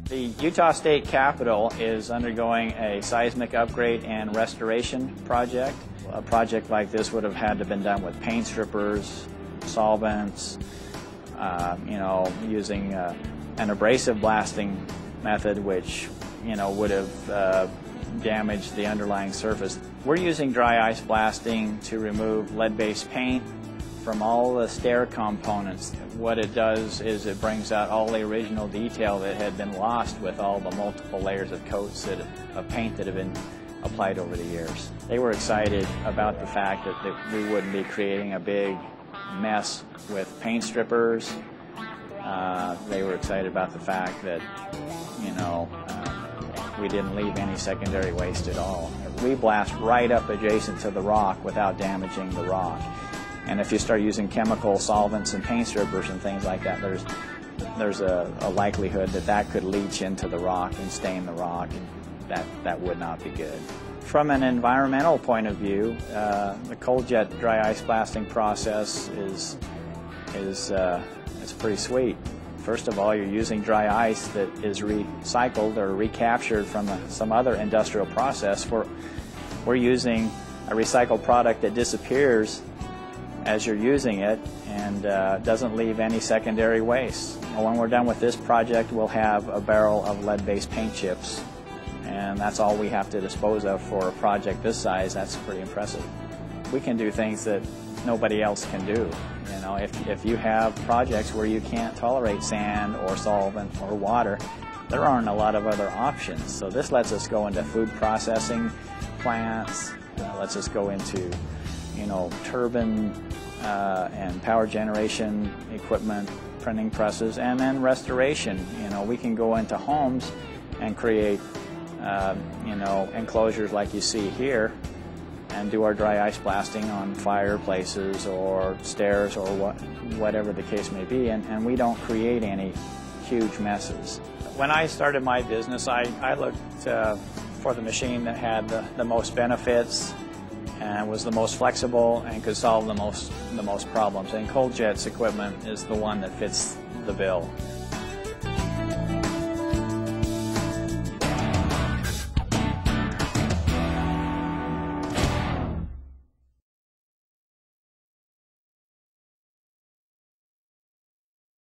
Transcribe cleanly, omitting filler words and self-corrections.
The Utah State Capitol is undergoing a seismic upgrade and restoration project. A project like this would have had to been done with paint strippers, solvents, using an abrasive blasting method, which would have damaged the underlying surface. We're using dry ice blasting to remove lead-based paint from all the stair components. What it does is it brings out all the original detail that had been lost with all the multiple layers of coats of paint that have been applied over the years. They were excited about the fact that we wouldn't be creating a big mess with paint strippers. They were excited about the fact that, we didn't leave any secondary waste at all. We blast right up adjacent to the rock without damaging the rock. And if you start using chemical solvents and paint strippers and things like that, there's a likelihood that could leach into the rock and stain the rock, and that would not be good. From an environmental point of view, the cold jet dry ice blasting process is pretty sweet. First of all, you're using dry ice that is recycled or recaptured from some other industrial process. We're using a recycled product that disappears as you're using it and doesn't leave any secondary waste. When we're done with this project, we'll have a barrel of lead-based paint chips, and that's all we have to dispose of for a project this size. That's pretty impressive. We can do things that nobody else can do. If you have projects where you can't tolerate sand or solvent or water, there aren't a lot of other options. So this lets us go into food processing plants, lets us go into turbine and power generation equipment, printing presses, and then restoration. We can go into homes and create enclosures like you see here, and do our dry ice blasting on fireplaces or stairs or whatever the case may be, and we don't create any huge messes. When I started my business, I looked for the machine that had the most benefits and was the most flexible and could solve the most problems. And Cold Jet's equipment is the one that fits the bill.